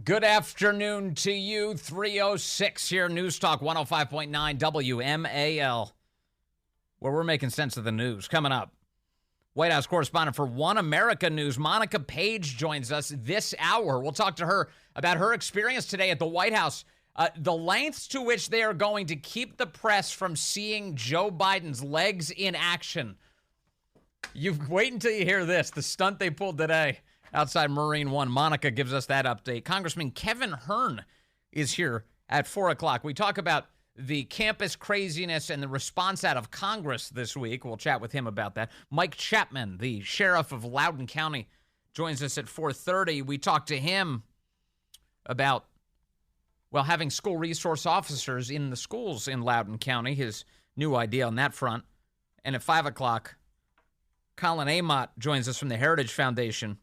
Good afternoon to you. 306 here, News Talk 105.9 WMAL, where we're making sense of the news. Coming up, White House correspondent for One America News, Monica Paige, joins us this hour. We'll talk to her about her experience today at the White House, the lengths to which they are going to keep the press from seeing Joe Biden's legs in action. You wait until you hear this, the stunt they pulled today outside Marine One. Monica gives us that update. Congressman Kevin Hern is here at 4 o'clock. We talk about the campus craziness and the response out of Congress this week. We'll chat with him about that. Mike Chapman, the sheriff of Loudoun County, joins us at 4:30. We talk to him about, well, having school resource officers in the schools in Loudoun County, his new idea on that front. And at 5 o'clock, Colin Amott joins us from the Heritage Foundation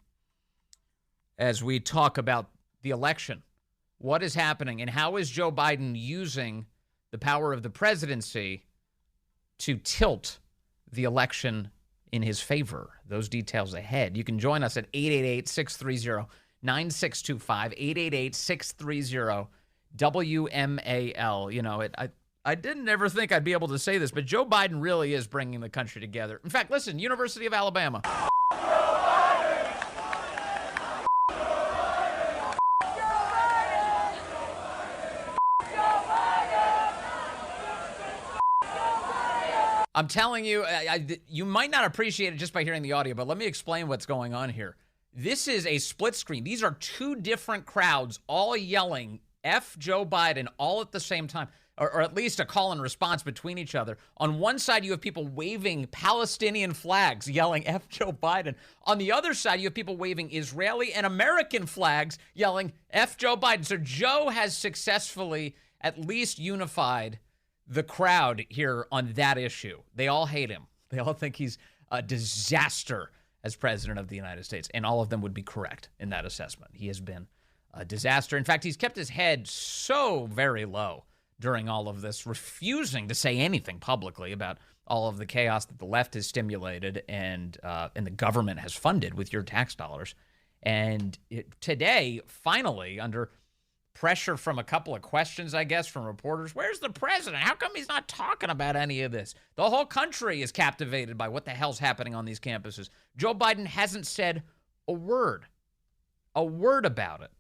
as we talk about the election. What is happening and how is Joe Biden using the power of the presidency to tilt the election in his favor? Those details ahead. You can join us at 888-630-9625, 888-630-WMAL. You know, I didn't ever think I'd be able to say this, but Joe Biden really is bringing the country together. In fact, listen, University of Alabama. I'm telling you, you might not appreciate it just by hearing the audio, but let me explain what's going on here. This is a split screen. These are two different crowds all yelling F Joe Biden all at the same time, or at least a call and response between each other. On one side, you have people waving Palestinian flags, yelling F Joe Biden. On the other side, you have people waving Israeli and American flags, yelling F Joe Biden. So Joe has successfully at least unified the crowd here on that issue. They all hate him. They all think he's a disaster as president of the United States, and all of them would be correct in that assessment. He has been a disaster. In fact, he's kept his head so very low during all of this, refusing to say anything publicly about all of the chaos that the left has stimulated and the government has funded with your tax dollars. And today, finally, under pressure from a couple of questions, I guess, from reporters. Where's the president? How come he's not talking about any of this? The whole country is captivated by what the hell's happening on these campuses. Joe Biden hasn't said a word about it.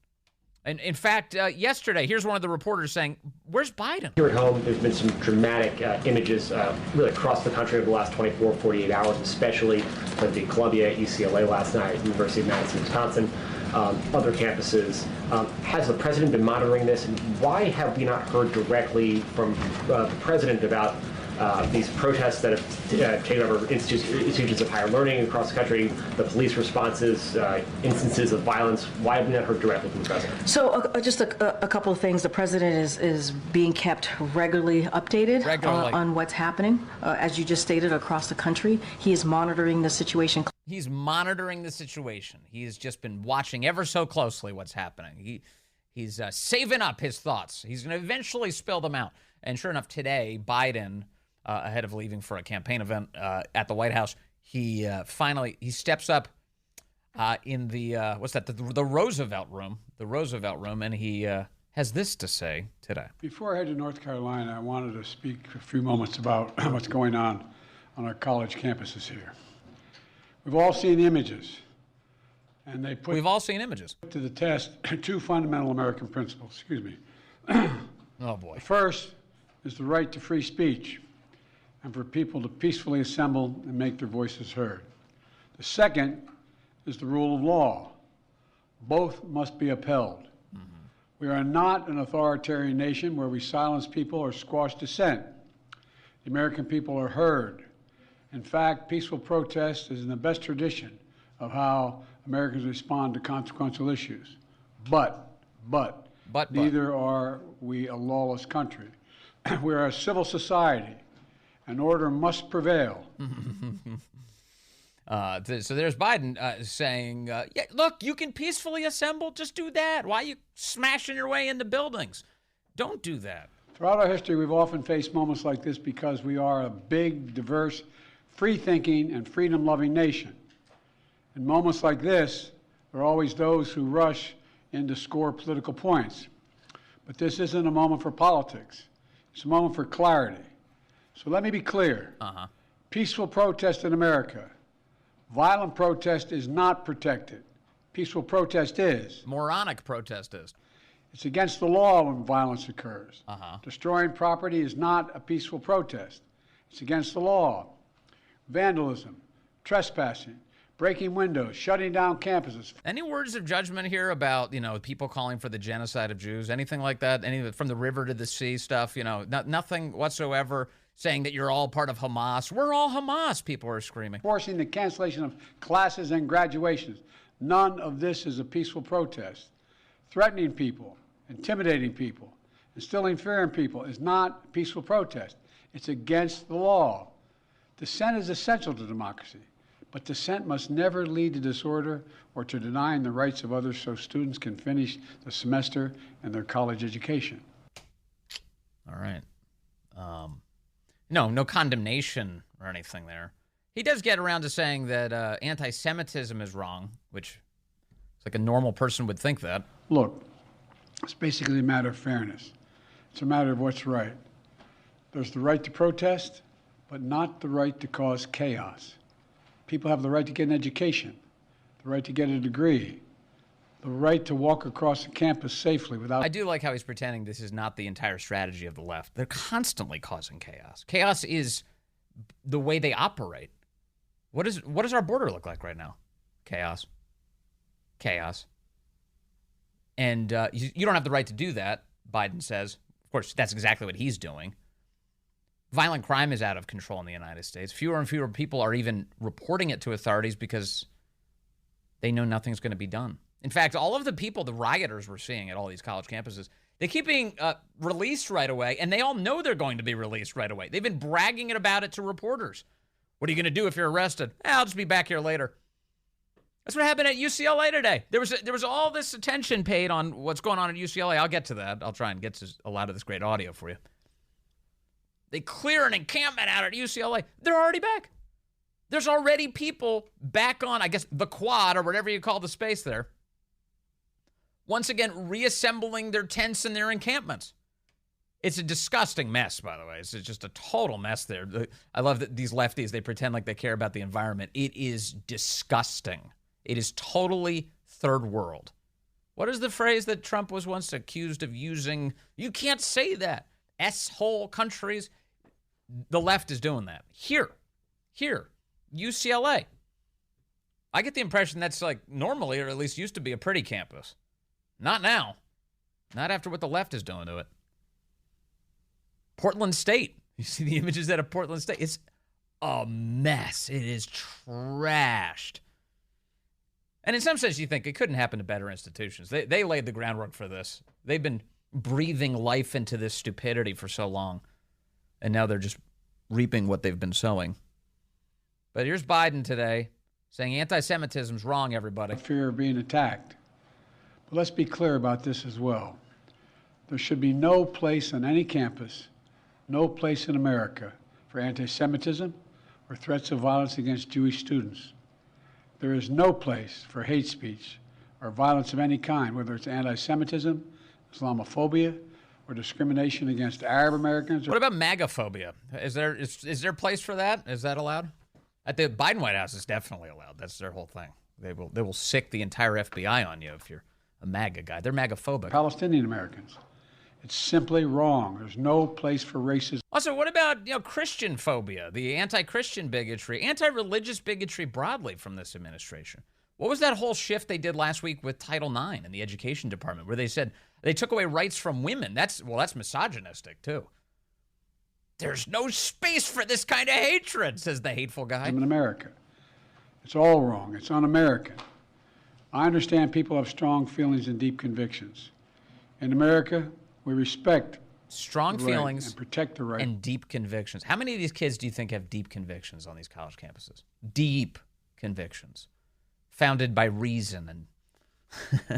And in fact, yesterday, here's one of the reporters saying, where's Biden? Here at home, there's been some dramatic images really across the country over the last 24, 48 hours, especially at the Columbia, UCLA last night, University of Madison, Wisconsin. Other campuses. Has the president been monitoring this? And why have we not heard directly from the president about these protests that have taken over institutions of higher learning across the country, the police responses, instances of violence? Why have we not heard directly from the president? So just a couple of things. The president is being kept regularly updated on what's happening. As you just stated, across the country. He is monitoring the situation. He's monitoring the situation. He has just been watching ever so closely what's happening. He's saving up his thoughts. He's going to eventually spill them out. And sure enough, today, Biden, ahead of leaving for a campaign event at the White House, he steps up in the the Roosevelt room, and he has this to say today. Before I head to North Carolina, I wanted to speak for a few moments about what's going on our college campuses here. We've all seen images, and they put to the test two fundamental American principles. Excuse me. Oh boy. The first is the right to free speech, and for people to peacefully assemble and make their voices heard. The second is the rule of law. Both must be upheld. We are not an authoritarian nation where we silence people or squash dissent. The American people are heard. In fact, peaceful protest is in the best tradition of how Americans respond to consequential issues. But neither are we a lawless country. We are a civil society, and order must prevail. So there's Biden saying, yeah, look, you can peacefully assemble. Just do that. Why are you smashing your way into buildings? Don't do that. Throughout our history, we've often faced moments like this because we are a big, diverse, free-thinking, and freedom-loving nation. In moments like this, there are always those who rush in to score political points. But this isn't a moment for politics. It's a moment for clarity. So let me be clear. Peaceful protest in America. Violent protest is not protected. Peaceful protest is. Moronic protest is. It's against the law when violence occurs. Destroying property is not a peaceful protest. It's against the law. Vandalism, trespassing, breaking windows, shutting down campuses. Any words of judgment here about, people calling for the genocide of Jews? Anything like that? Any from the river to the sea stuff? Nothing whatsoever saying that you're all part of Hamas. We're all Hamas, people are screaming. Forcing the cancellation of classes and graduations. None of this is a peaceful protest. Threatening people, intimidating people, instilling fear in people is not a peaceful protest. It's against the law. Dissent is essential to democracy, but dissent must never lead to disorder or to denying the rights of others so students can finish the semester and their college education. All right. No condemnation or anything there. He does get around to saying that anti-Semitism is wrong, which it's like a normal person would think that. Look, it's basically a matter of fairness. It's a matter of what's right. There's the right to protest, but not the right to cause chaos. People have the right to get an education, the right to get a degree, the right to walk across the campus safely without... I do like how he's pretending this is not the entire strategy of the left. They're constantly causing chaos. Chaos is the way they operate. What does our border look like right now? Chaos. Chaos. And you don't have the right to do that, Biden says. Of course, that's exactly what he's doing. Violent crime is out of control in the United States. Fewer and fewer people are even reporting it to authorities because they know nothing's going to be done. In fact, all of the people, the rioters we're seeing at all these college campuses, they keep being released right away, and they all know they're going to be released right away. They've been bragging about it to reporters. What are you going to do if you're arrested? I'll just be back here later. That's what happened at UCLA today. There was all this attention paid on what's going on at UCLA. I'll get to that. I'll try and get to a lot of this great audio for you. They clear an encampment out at UCLA. They're already back. There's already people back on, I guess, the quad or whatever you call the space there. Once again, reassembling their tents and their encampments. It's a disgusting mess, by the way. It's just a total mess there. I love that these lefties, they pretend like they care about the environment. It is disgusting. It is totally third world. What is the phrase that Trump was once accused of using? You can't say that. S-hole countries. The left is doing that. Here, UCLA. I get the impression that's like normally, or at least used to be, a pretty campus. Not now. Not after what the left is doing to it. Portland State. You see the images out of Portland State? It's a mess. It is trashed. And in some sense, you think it couldn't happen to better institutions. They laid the groundwork for this. They've been breathing life into this stupidity for so long. And now they're just reaping what they've been sowing. But here's Biden today saying anti-Semitism's wrong, everybody. Fear of being attacked. But let's be clear about this as well. There should be no place on any campus, no place in America for anti-Semitism or threats of violence against Jewish students. There is no place for hate speech or violence of any kind, whether it's anti-Semitism, Islamophobia, or discrimination against Arab Americans. What about MAGA-phobia? Is there a place for that? Is that allowed? At the Biden White House, it's definitely allowed. That's their whole thing. They will sick the entire FBI on you if you're a MAGA guy. They're MAGA-phobic. Palestinian Americans. It's simply wrong. There's no place for racism. Also, what about Christian phobia, the anti-Christian bigotry, anti-religious bigotry broadly from this administration? What was that whole shift they did last week with Title IX in the education department, where they said they took away rights from women? That's misogynistic too. There's no space for this kind of hatred, says the hateful guy. In America, it's all wrong. It's un-American. I understand people have strong feelings and deep convictions. In America, we respect strong feelings and protect the right and deep convictions. How many of these kids do you think have deep convictions on these college campuses? Deep convictions, founded by reason and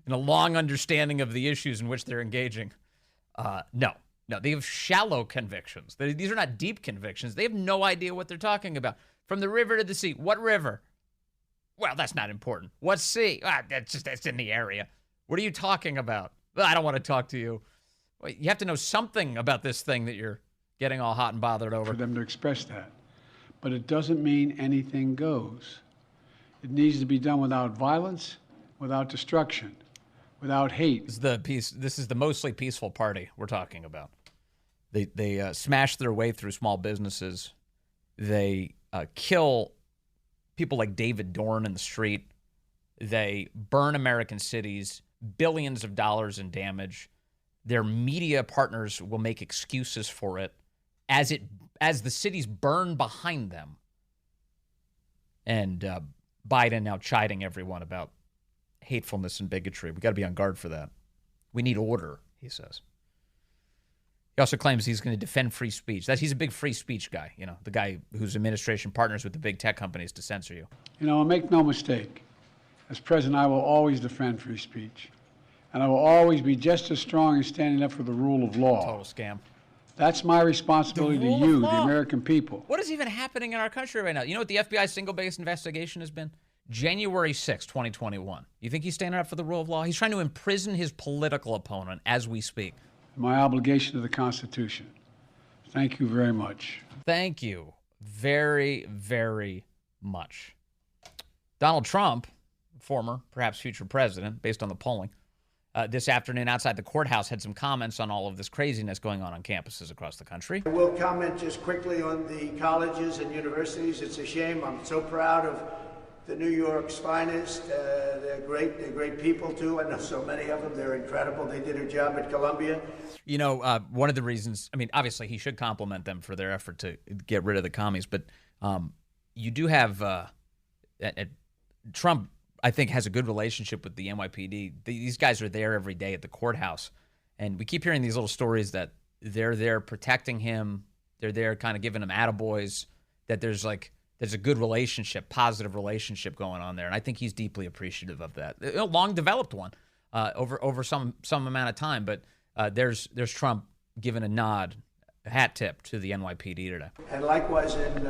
and a long understanding of the issues in which they're engaging. No, they have shallow convictions. These are not deep convictions. They have no idea what they're talking about. From the river to the sea. What river? Well, that's not important. What's C? That's in the area. What are you talking about? Well, I don't want to talk to you. Well, you have to know something about this thing that you're getting all hot and bothered over. For them to express that. But it doesn't mean anything goes. It needs to be done without violence, without destruction, without hate. This is the mostly peaceful party we're talking about. They smash their way through small businesses. They kill people like David Dorn in the street. They burn American cities, billions of dollars in damage. Their media partners will make excuses for it as the cities burn behind them. And Biden now chiding everyone about hatefulness and bigotry. We got to be on guard for that. We need order, he says. He also claims he's going to defend free speech. He's a big free speech guy, the guy whose administration partners with the big tech companies to censor you. Make no mistake. As president, I will always defend free speech. And I will always be just as strong in standing up for the rule of law. Total scam. That's my responsibility to you, the American people. What is even happening in our country right now? You know what the FBI's single biggest investigation has been? January 6, 2021. You think he's standing up for the rule of law? He's trying to imprison his political opponent as we speak. My obligation to the Constitution. Thank you very much. Thank you very, very much. Donald Trump, former, perhaps future president, based on the polling, this afternoon outside the courthouse had some comments on all of this craziness going on campuses across the country. I will comment just quickly on the colleges and universities. It's a shame. I'm so proud of the New York's finest. They're great people, too. I know so many of them. They're incredible. They did a job at Columbia. One of the reasons, obviously he should compliment them for their effort to get rid of the commies, but you do have Trump, I think, has a good relationship with the NYPD. These guys are there every day at the courthouse, and we keep hearing these little stories that they're there protecting him. They're there kind of giving him attaboys, that there's a good relationship, positive relationship going on there, and I think he's deeply appreciative of that. A long-developed one over some amount of time, but there's Trump giving a nod, a hat tip to the NYPD today. And likewise in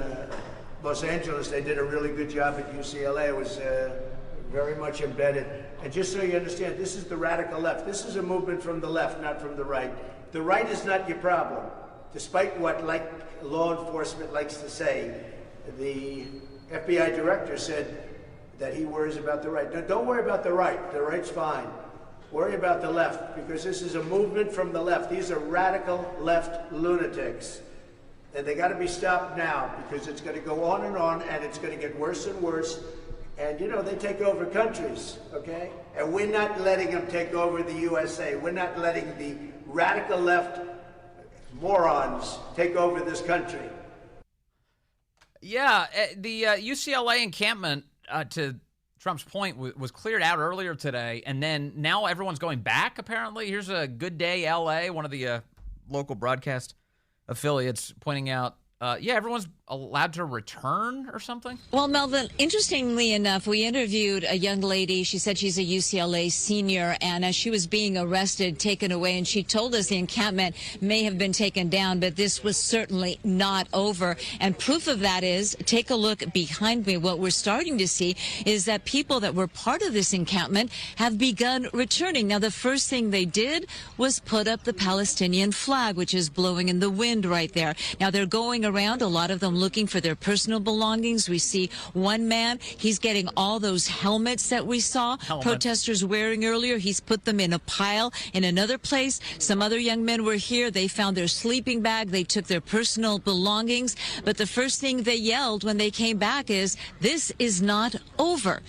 Los Angeles, they did a really good job at UCLA. It was very much embedded. And just so you understand, this is the radical left. This is a movement from the left, not from the right. The right is not your problem, despite what law enforcement likes to say. The FBI director said that he worries about the right. No, don't worry about the right. The right's fine. Worry about the left, because this is a movement from the left. These are radical left lunatics. And they got to be stopped now, because it's going to go on, and it's going to get worse and worse. And, they take over countries, okay? And we're not letting them take over the USA. We're not letting the radical left morons take over this country. Yeah, the UCLA encampment, to Trump's point, was cleared out earlier today, and then now everyone's going back, apparently. Here's a Good Day LA, one of the local broadcast affiliates, pointing out, everyone's allowed to return or something? Well, Melvin, interestingly enough, we interviewed a young lady. She said she's a UCLA senior, and as she was being arrested, taken away, and she told us the encampment may have been taken down, but this was certainly not over. And proof of that is, take a look behind me. What we're starting to see is that people that were part of this encampment have begun returning. Now, the first thing they did was put up the Palestinian flag, which is blowing in the wind right there. Now, they're going around, a lot of them looking for their personal belongings. We see one man, he's getting all those helmets that we saw protesters wearing earlier. He's put them in a pile in another place. Some other young men were here. They found their sleeping bag. They took their personal belongings. But the first thing they yelled when they came back is, "This is not over."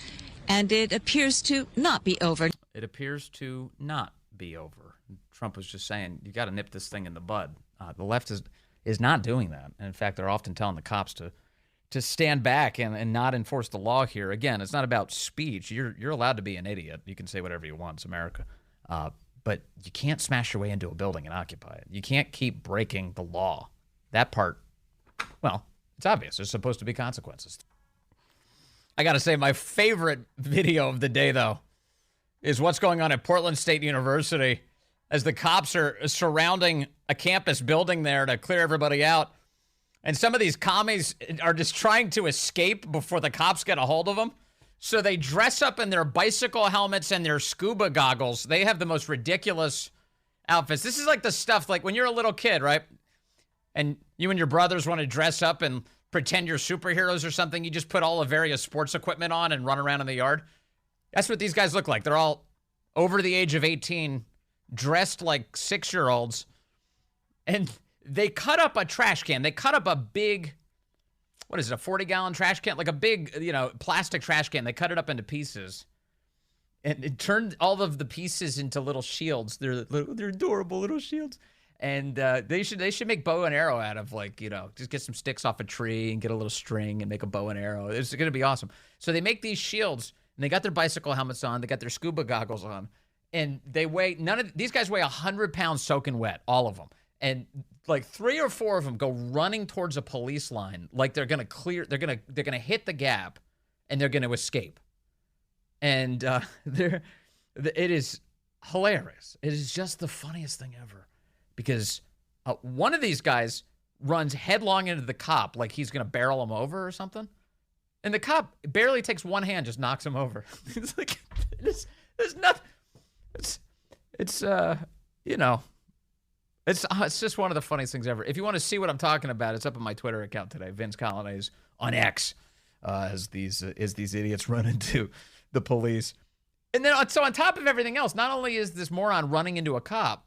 And it appears to not be over. It appears to not be over. Trump was just saying, you got to nip this thing in the bud. The left is not doing that. And in fact, they're often telling the cops to stand back and not enforce the law here. Again, it's not about speech. You're allowed to be an idiot. You can say whatever you want. It's America. But you can't smash your way into a building and occupy it. You can't keep breaking the law. That part, well, it's obvious. There's supposed to be consequences. I got to say, my favorite video of the day, though, is what's going on at Portland State University as the cops are surrounding a campus building there to clear everybody out. And some of these commies are just trying to escape before the cops get a hold of them. So they dress up in their bicycle helmets and their scuba goggles. They have the most ridiculous outfits. This is like the stuff like when you're a little kid, right? And you and your brothers want to dress up and pretend you're superheroes or something. You just put all the various sports equipment on and run around in the yard. That's what these guys look like. They're all over the age of 18, dressed like 6-year-olds. And they cut up a trash can. They cut up a big, what is it, a 40-gallon trash can? Like a big, plastic trash can. They cut it up into pieces. And it turned all of the pieces into little shields. They're adorable little shields. And they should make bow and arrow out of, just get some sticks off a tree and get a little string and make a bow and arrow. It's going to be awesome. So they make these shields, and they got their bicycle helmets on. They got their scuba goggles on. And they weigh, these guys weigh 100 pounds soaking wet, all of them. And like 3 or 4 of them go running towards a police line, like they're gonna hit the gap, and they're gonna escape. And it is hilarious. It is just the funniest thing ever, because one of these guys runs headlong into the cop, like he's gonna barrel him over or something, and the cop barely takes one hand, just knocks him over. It's like there's nothing. It's just one of the funniest things ever. If you want to see what I'm talking about, it's up on my Twitter account today, Vince Coglianese on X, as these idiots run into the police. And then, so on top of everything else, not only is this moron running into a cop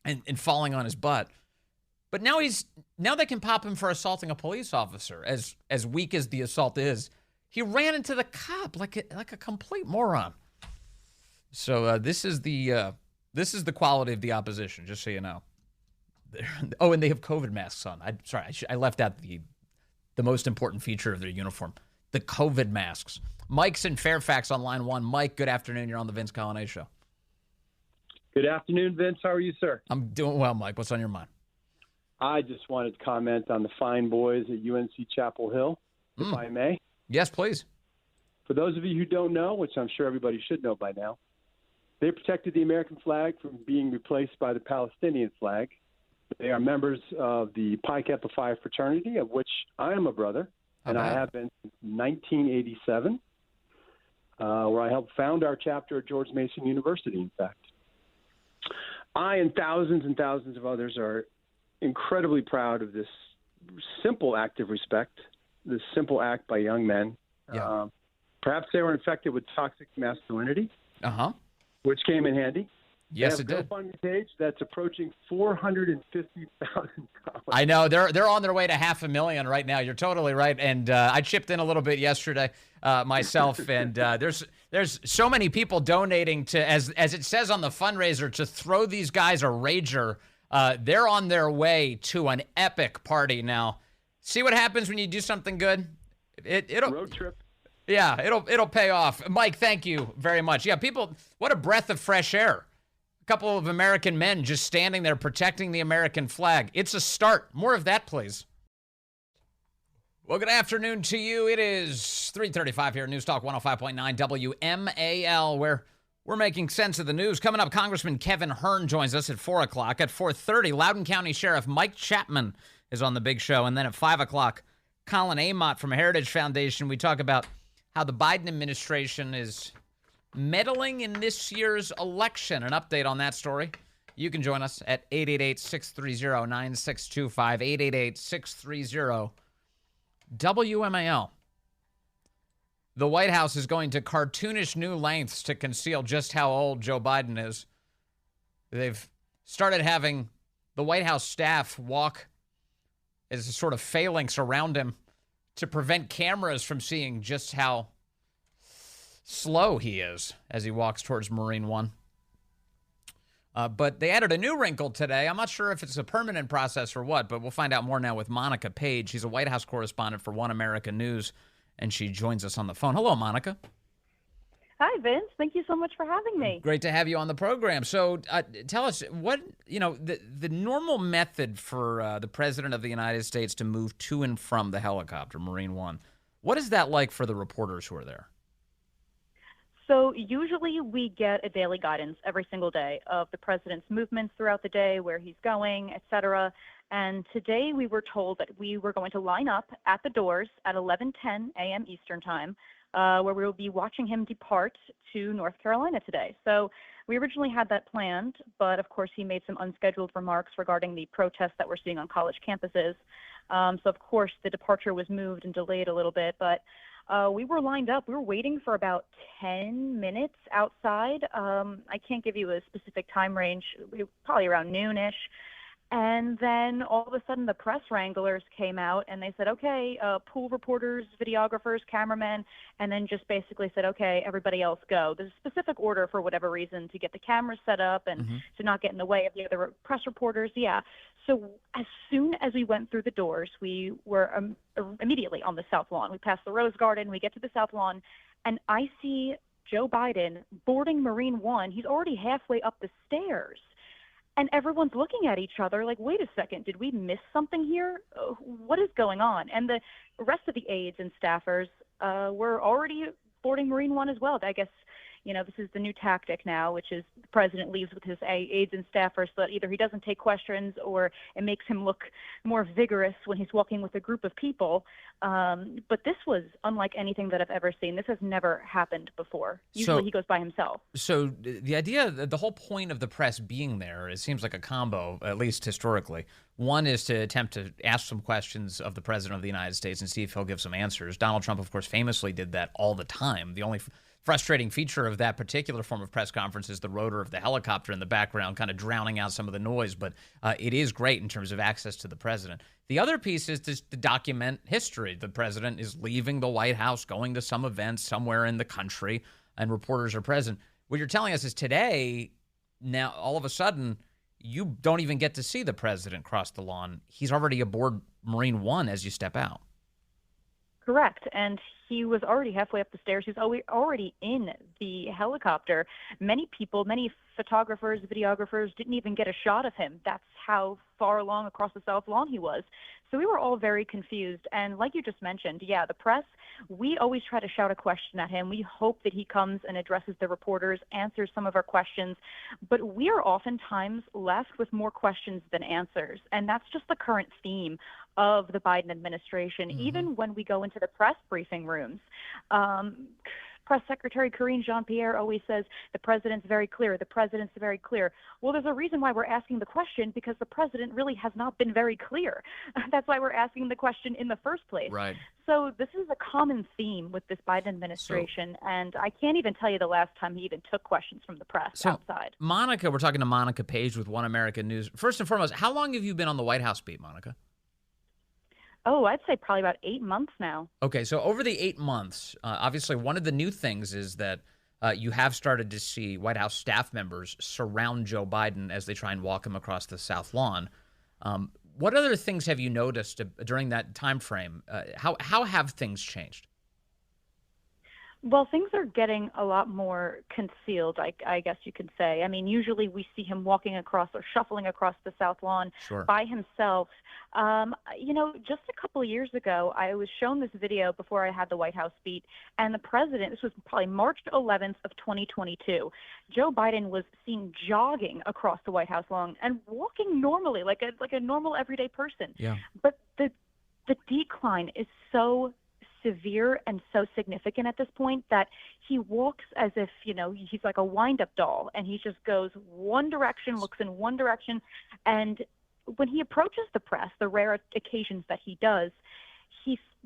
and falling on his butt, but now they can pop him for assaulting a police officer. As weak as the assault is, he ran into the cop like a complete moron. So this is the quality of the opposition, just so you know. Oh, and they have COVID masks on. I left out the most important feature of their uniform, the COVID masks. Mike's in Fairfax on line 1. Mike, good afternoon. You're on the Vince Coglianese Show. Good afternoon, Vince. How are you, sir? I'm doing well, Mike. What's on your mind? I just wanted to comment on the fine boys at UNC Chapel Hill, if I may. Yes, please. For those of you who don't know, which I'm sure everybody should know by now, they protected the American flag from being replaced by the Palestinian flag. They are members of the Pi Kappa Phi fraternity, of which I am a brother, and I have been since 1987, where I helped found our chapter at George Mason University, in fact. I and thousands of others are incredibly proud of this simple act of respect, this simple act by young men. Yeah. Perhaps they were infected with toxic masculinity. Uh-huh. Which came in handy. Yes, it did. GoFundMe page that's approaching $450,000. I know they're on their way to $500,000 right now. You're totally right. And I chipped in a little bit yesterday myself. And there's so many people donating to, as it says on the fundraiser, to throw these guys a rager. They're on their way to an epic party now. See what happens when you do something good. It'll road trip. Yeah, it'll pay off. Mike, thank you very much. Yeah, people, what a breath of fresh air. A couple of American men just standing there protecting the American flag. It's a start. More of that, please. Well, good afternoon to you. It is 3:35 here at News Talk 105.9 WMAL, where we're making sense of the news. Coming up, Congressman Kevin Hern joins us at 4 o'clock. At 4:30, Loudoun County Sheriff Mike Chapman is on the big show. And then at 5 o'clock, Colin Amott from Heritage Foundation. We talk about how the Biden administration is meddling in this year's election. An update on that story. You can join us at 888-630-9625, 888-630-WMAL. The White House is going to cartoonish new lengths to conceal just how old Joe Biden is. They've started having the White House staff walk as a sort of phalanx around him to prevent cameras from seeing just how slow he is as he walks towards Marine One. But they added a new wrinkle today. I'm not sure if it's a permanent process or what, but we'll find out more now with Monica Paige. She's a White House correspondent for One America News, and she joins us on the phone. Hello, Monica. Hi, Vince. Thank you so much for having me. Great to have you on the program. So tell us, what, the normal method for the President of the United States to move to and from the helicopter, Marine One, what is that like for the reporters who are there? So usually we get a daily guidance every single day of the president's movements throughout the day, where he's going, et cetera. And today we were told that we were going to line up at the doors at 11:10 a.m. Eastern time. where we will be watching him depart to North Carolina today. So we originally had that planned, but of course he made some unscheduled remarks regarding the protests that we're seeing on college campuses. So of course the departure was moved and delayed a little bit, but we were lined up. We were waiting for about 10 minutes outside. I can't give you a specific time range, probably around noonish. And then all of a sudden the press wranglers came out and they said, okay, pool reporters, videographers, cameramen, and then just basically said, okay, everybody else go. There's a specific order for whatever reason to get the cameras set up and to not get in the way of the other press reporters. Yeah. So as soon as we went through the doors, we were immediately on the South Lawn. We passed the Rose Garden, we get to the South Lawn, and I see Joe Biden boarding Marine One. He's already halfway up the stairs. And everyone's looking at each other like, wait a second, did we miss something here? What is going on? And the rest of the aides and staffers were already boarding Marine One as well. I guess, this is the new tactic now, which is the president leaves with his aides and staffers so that either he doesn't take questions or it makes him look more vigorous when he's walking with a group of people. But this was unlike anything that I've ever seen. This has never happened before. Usually he goes by himself. So the idea, the whole point of the press being there, it seems like a combo, at least historically. One is to attempt to ask some questions of the president of the United States and see if he'll give some answers. Donald Trump, of course, famously did that all the time. The only frustrating feature of that particular form of press conference is the rotor of the helicopter in the background kind of drowning out some of the noise, but it is great in terms of access to the president. The other piece is to document history. The president is leaving the White House, going to some event somewhere in the country, and reporters are present. What you're telling us is today, now all of a sudden, you don't even get to see the president cross the lawn. He's already aboard Marine One as you step out. Correct. And he was already halfway up the stairs. He was already in the helicopter. Many people, many photographers, videographers didn't even get a shot of him. That's how far along across the South Lawn he was. So we were all very confused. And like you just mentioned, yeah, the press, we always try to shout a question at him. We hope that he comes and addresses the reporters, answers some of our questions. But we are oftentimes left with more questions than answers. And that's just the current theme of the Biden administration. Even when we go into the press briefing rooms, Press Secretary Karinge Jean-Pierre always says the president's very clear. The president's very clear. Well, there's a reason why we're asking the question, because the president really has not been very clear. That's why we're asking the question in the first place. Right. So this is a common theme with this Biden administration, and I can't even tell you the last time he even took questions from the press outside. Monica, we're talking to Monica Paige with One American News. First and foremost, how long have you been on the White House beat, Monica? Oh, I'd say probably about 8 months now. Okay, so over the 8 months, obviously one of the new things is that you have started to see White House staff members surround Joe Biden as they try and walk him across the South Lawn. What other things have you noticed during that time frame? How have things changed? Well, things are getting a lot more concealed, I guess you could say. I mean, usually we see him walking across or shuffling across the South Lawn by himself. Just a couple of years ago, I was shown this video before I had the White House beat, and the president, this was probably March 11th of 2022, Joe Biden was seen jogging across the White House lawn and walking normally, like a normal everyday person. Yeah. But the decline is so severe and so significant at this point that he walks as if, he's like a wind-up doll, and he just goes one direction, looks in one direction, and when he approaches the press, the rare occasions that he does,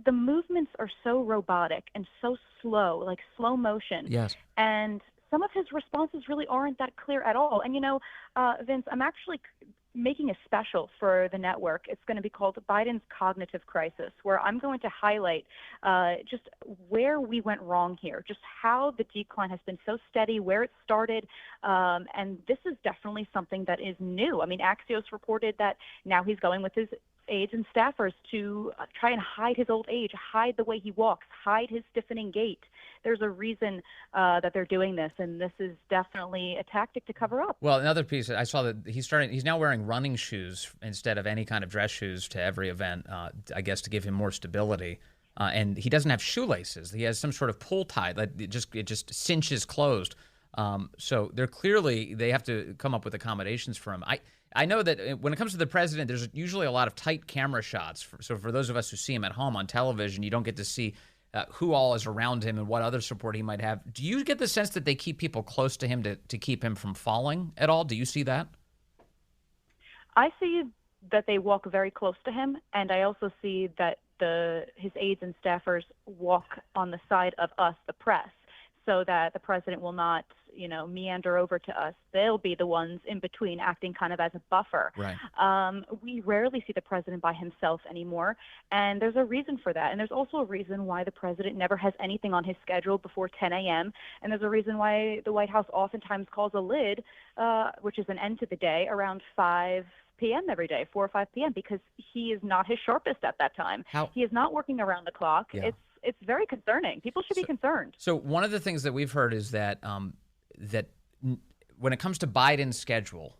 the movements are so robotic and so slow, like slow motion. Yes. And some of his responses really aren't that clear at all. And, Vince, I'm actually making a special for the network. It's going to be called Biden's Cognitive Crisis, where I'm going to highlight just where we went wrong here, just how the decline has been so steady, where it started. And this is definitely something that is new. I mean, Axios reported that now he's going with his aides and staffers to try and hide his old age, hide the way he walks, hide his stiffening gait. There's a reason that they're doing this, and this is definitely a tactic to cover up. Well, another piece, I saw that he's now wearing running shoes instead of any kind of dress shoes to every event, I guess to give him more stability. And he doesn't have shoelaces. He has some sort of pull tie that it just cinches closed. So they have to come up with accommodations for him. I know that when it comes to the president, there's usually a lot of tight camera shots. So for those of us who see him at home on television, you don't get to see who all is around him and what other support he might have. Do you get the sense that they keep people close to him to keep him from falling at all? Do you see that? I see that they walk very close to him, and I also see that his aides and staffers walk on the side of us, the press, so that the president will not, meander over to us. They'll be the ones in between, acting kind of as a buffer. Right. We rarely see the president by himself anymore, and there's a reason for that. And there's also a reason why the president never has anything on his schedule before 10 a.m., and there's a reason why the White House oftentimes calls a lid, which is an end to the day, around 5 p.m. every day, 4 or 5 p.m., because he is not his sharpest at that time. He is not working around the clock. Yeah. It's very concerning. People should be concerned. So one of the things that we've heard is that that when it comes to Biden's schedule,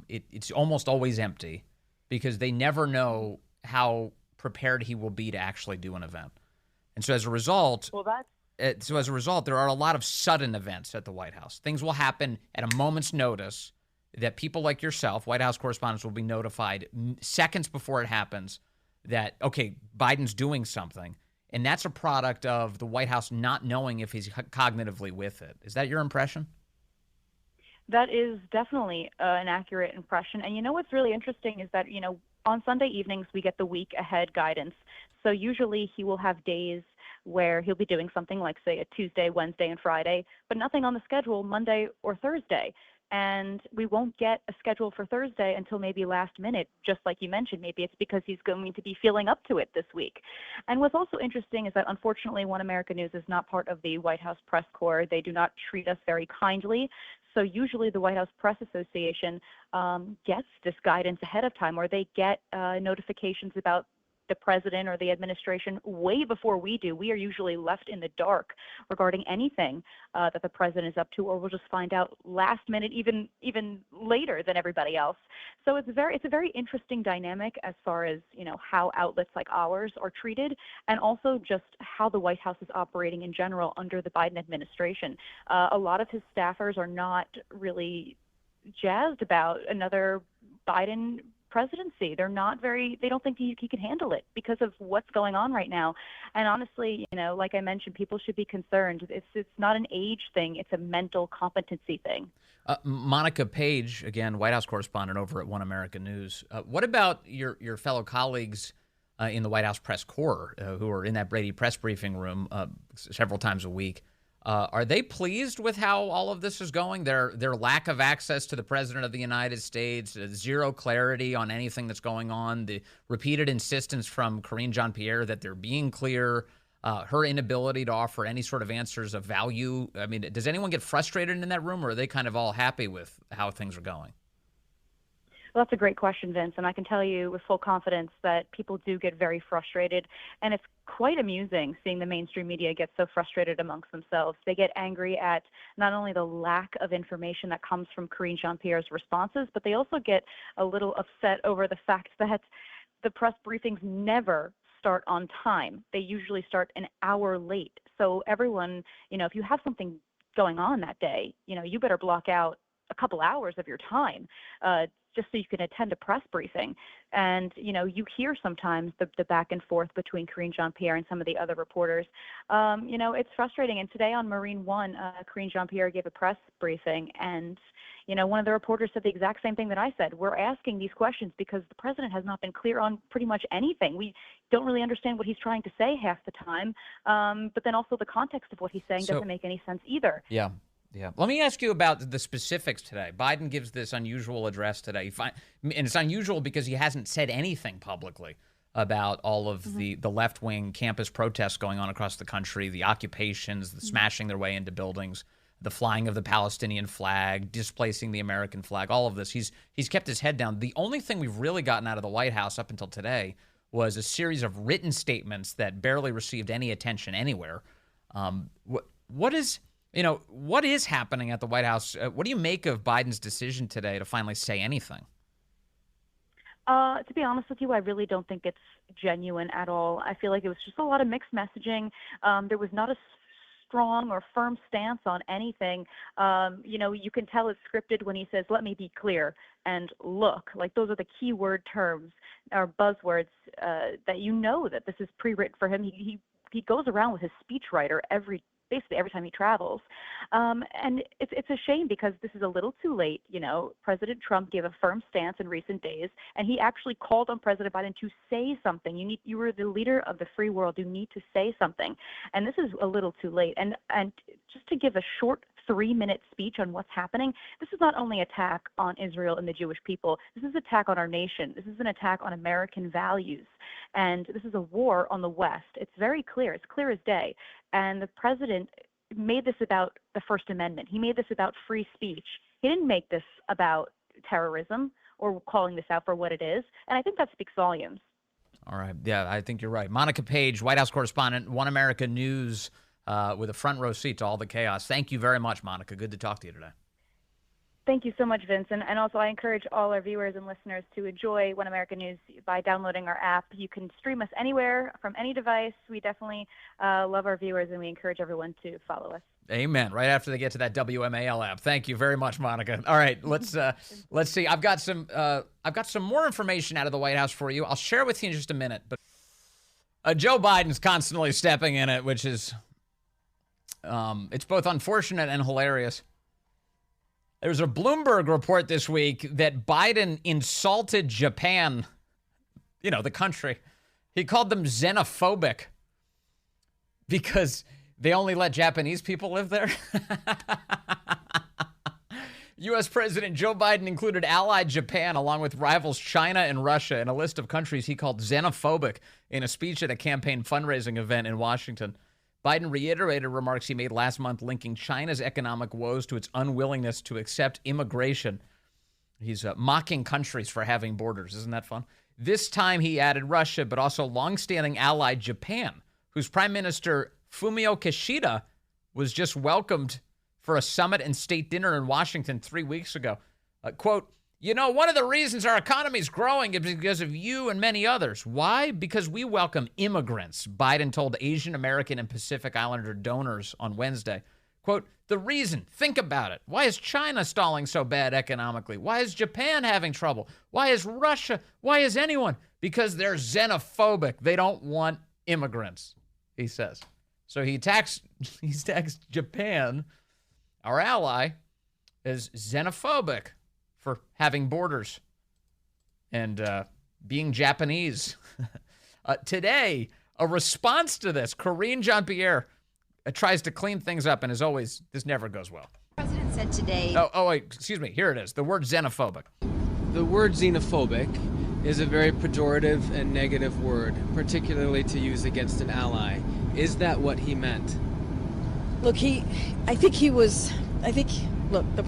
it's almost always empty because they never know how prepared he will be to actually do an event. And so as a result, there are a lot of sudden events at the White House. Things will happen at a moment's notice that people like yourself, White House correspondents, will be notified seconds before it happens that, okay, Biden's doing something. And that's a product of the White House not knowing if he's cognitively with it. Is that your impression? That is definitely an accurate impression. And what's really interesting is that, on Sunday evenings, we get the week ahead guidance. So usually he will have days where he'll be doing something like, say, a Tuesday, Wednesday, and Friday, but nothing on the schedule Monday or Thursday. And we won't get a schedule for Thursday until maybe last minute, just like you mentioned. Maybe it's because he's going to be feeling up to it this week. And what's also interesting is that, unfortunately, One America News is not part of the White House press corps. They do not treat us very kindly. So usually the White House Press Association gets this guidance ahead of time, or they get notifications about the president or the administration way before we do. We are usually left in the dark regarding anything that the president is up to, or we'll just find out last minute, even later than everybody else. So it's a very interesting dynamic as far as how outlets like ours are treated, and also just how the White House is operating in general under the Biden administration. A lot of his staffers are not really jazzed about another Biden presidency. They don't think he can handle it because of what's going on right now. And honestly, like I mentioned, people should be concerned. It's not an age thing. It's a mental competency thing. Monica Paige, again, White House correspondent over at One America News. What about your fellow colleagues in the White House press corps who are in that Brady press briefing room several times a week? Are they pleased with how all of this is going? Their lack of access to the President of the United States, zero clarity on anything that's going on, the repeated insistence from Karinge Jean-Pierre that they're being clear, her inability to offer any sort of answers of value. I mean, does anyone get frustrated in that room, or are they kind of all happy with how things are going? Well, that's a great question, Vince, and I can tell you with full confidence that people do get very frustrated, and it's quite amusing seeing the mainstream media get so frustrated amongst themselves. They get angry at not only the lack of information that comes from Karinge Jean-Pierre's responses, but they also get a little upset over the fact that the press briefings never start on time. They usually start an hour late. So everyone, if you have something going on that day, you better block out a couple hours of your time just so you can attend a press briefing. And, you hear sometimes the back and forth between Karinge Jean-Pierre and some of the other reporters. It's frustrating. And today on Marine One, Karinge Jean-Pierre gave a press briefing, and, one of the reporters said the exact same thing that I said. We're asking these questions because the president has not been clear on pretty much anything. We don't really understand what he's trying to say half the time. But then also the context of what he's saying doesn't make any sense either. Yeah. Yeah. Let me ask you about the specifics today. Biden gives this unusual address today. And it's unusual because he hasn't said anything publicly about all of the left-wing campus protests going on across the country, the occupations, the smashing their way into buildings, the flying of the Palestinian flag, displacing the American flag, all of this. He's kept his head down. The only thing we've really gotten out of the White House up until today was a series of written statements that barely received any attention anywhere. What is happening at the White House? What do you make of Biden's decision today to finally say anything? To be honest with you, I really don't think it's genuine at all. I feel like it was just a lot of mixed messaging. There was not a strong or firm stance on anything. You can tell it's scripted when he says, "Let me be clear," and "look." Like, those are the keyword terms or buzzwords that that this is pre-written for him. He he goes around with his speechwriter basically every time he travels. And it's a shame because this is a little too late. You know, President Trump gave a firm stance in recent days, and he actually called on President Biden to say something. You were the leader of the free world. You need to say something. And this is a little too late. And just to give a short 3-minute speech on what's happening, this is not only attack on Israel and the Jewish people. This is an attack on our nation. This is an attack on American values. And this is a war on the West. It's very clear. It's clear as day. And the president made this about the First Amendment. He made this about free speech. He didn't make this about terrorism or calling this out for what it is. And I think that speaks volumes. All right. Yeah, I think you're right. Monica Paige, White House correspondent, One America News, with a front row seat to all the chaos. Thank you very much, Monica. Good to talk to you today. Thank you so much, Vince. And also, I encourage all our viewers and listeners to enjoy One America News by downloading our app. You can stream us anywhere from any device. We definitely love our viewers, and we encourage everyone to follow us. Amen. Right after they get to that WMAL app. Thank you very much, Monica. All right, let's see. I've got some more information out of the White House for you. I'll share with you in just a minute. But Joe Biden's constantly stepping in it, which is it's both unfortunate and hilarious. There was a Bloomberg report this week that Biden insulted Japan, the country. He called them xenophobic because they only let Japanese people live there. U.S. President Joe Biden included allied Japan along with rivals China and Russia in a list of countries he called xenophobic in a speech at a campaign fundraising event in Washington. Biden reiterated remarks he made last month linking China's economic woes to its unwillingness to accept immigration. He's mocking countries for having borders. Isn't that fun? This time he added Russia, but also longstanding ally Japan, whose Prime Minister Fumio Kishida was just welcomed for a summit and state dinner in Washington 3 weeks ago. Quote, one of the reasons our economy is growing is because of you and many others. Why? Because we welcome immigrants, Biden told Asian American and Pacific Islander donors on Wednesday. Quote, the reason, think about it. Why is China stalling so bad economically? Why is Japan having trouble? Why is Russia? Why is anyone? Because they're xenophobic. They don't want immigrants, he says. So he attacks Japan, our ally, as xenophobic for having borders and being Japanese. Today, a response to this, Karinge Jean-Pierre tries to clean things up, and as always, this never goes well. The president said today... Wait, excuse me. Here it is. The word xenophobic. The word xenophobic is a very pejorative and negative word, particularly to use against an ally. Is that what he meant? Look, the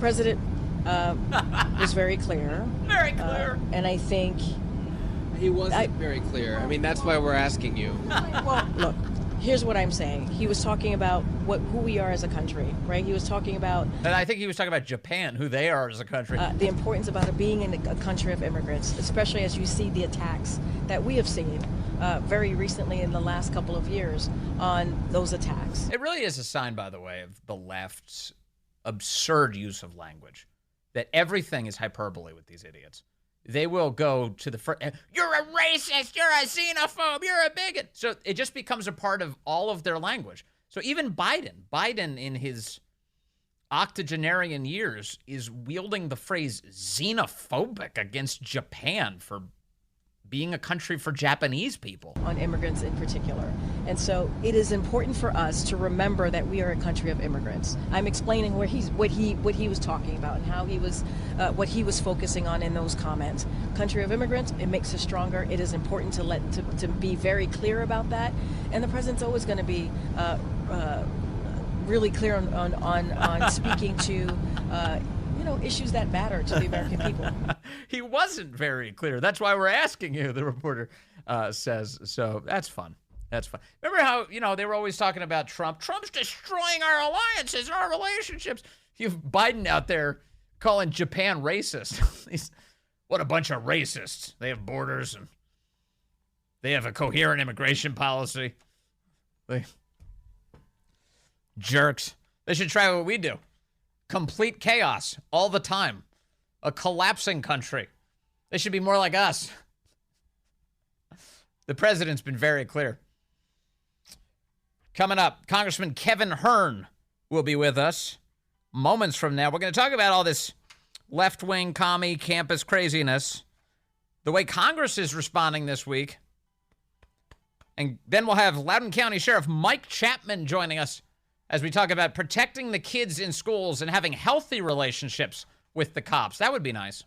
president was very clear. Very clear. And I think... He wasn't very clear. I mean, that's why we're asking you. Well, look, here's what I'm saying. He was talking about who we are as a country, right? He was talking about... And I think he was talking about Japan, who they are as a country. The importance about it being in a country of immigrants, especially as you see the attacks that we have seen very recently in the last couple of years on those attacks. It really is a sign, by the way, of the left's absurd use of language, that everything is hyperbole with these idiots. They will go to the first, you're a racist, you're a xenophobe, you're a bigot. So it just becomes a part of all of their language. So even Biden in his octogenarian years is wielding the phrase xenophobic against Japan for being a country for Japanese people. On immigrants in particular. And so it is important for us to remember that we are a country of immigrants. I'm explaining what he was talking about and how he was, what he was focusing on in those comments. Country of immigrants, it makes us stronger. It is important to be very clear about that. And the president's always going to be really clear on speaking to issues that matter to the American people. He wasn't very clear. That's why we're asking you, the reporter says. So that's fun. That's fun. Remember how, they were always talking about Trump. Trump's destroying our alliances, our relationships. You have Biden out there calling Japan racist. What a bunch of racists. They have borders and they have a coherent immigration policy. They jerks. They should try what we do. Complete chaos all the time. A collapsing country. They should be more like us. The president's been very clear. Coming up, Congressman Kevin Hern will be with us moments from now. We're going to talk about all this left-wing commie campus craziness, the way Congress is responding this week. And then we'll have Loudoun County Sheriff Mike Chapman joining us as we talk about protecting the kids in schools and having healthy relationships with the cops. That would be nice.